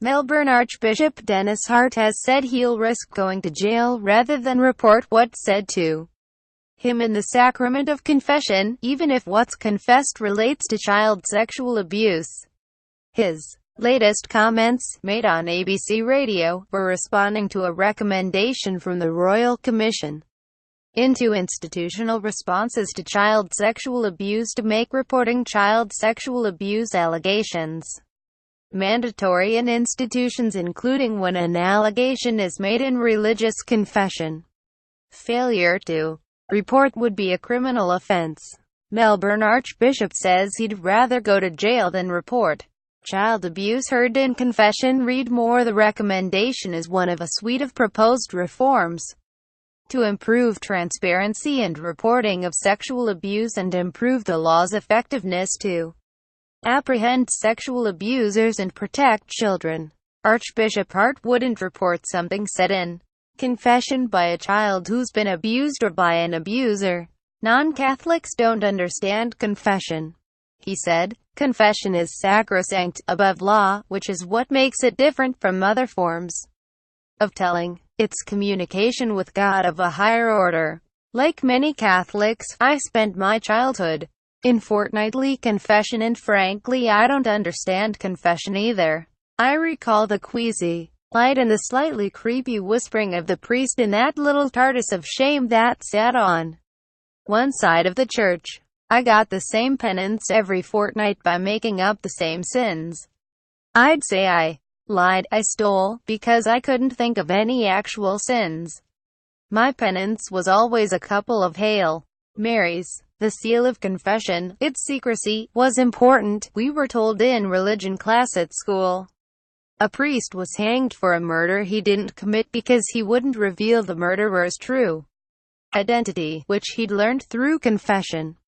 Melbourne Archbishop Denis Hart has said he'll risk going to jail rather than report what's said to him in the sacrament of confession, even if what's confessed relates to child sexual abuse. His latest comments, made on ABC Radio, were responding to a recommendation from the Royal Commission into Institutional Responses to Child Sexual Abuse to make reporting child sexual abuse allegations mandatory in institutions, including when an allegation is made in religious confession. Failure to report would be a criminal offence. Melbourne Archbishop says he'd rather go to jail than report child abuse heard in confession. Read more. The recommendation is one of a suite of proposed reforms to improve transparency and reporting of sexual abuse and improve the law's effectiveness to apprehend sexual abusers and protect children. Archbishop Hart wouldn't report something said in confession by a child who's been abused or by an abuser. Non-Catholics don't understand confession, he said. Confession is sacrosanct, above law, which is what makes it different from other forms of telling. It's communication with God of a higher order. Like many Catholics, I spent my childhood in fortnightly confession, and frankly I don't understand confession either. I recall the queasy light and the slightly creepy whispering of the priest in that little tardis of shame that sat on one side of the church. I got the same penance every fortnight by making up the same sins. I'd say I lied, I stole, because I couldn't think of any actual sins. My penance was always a couple of Hail Marys. The seal of confession, its secrecy, was important, we were told in religion class at school. A priest was hanged for a murder he didn't commit because he wouldn't reveal the murderer's true identity, which he'd learned through confession.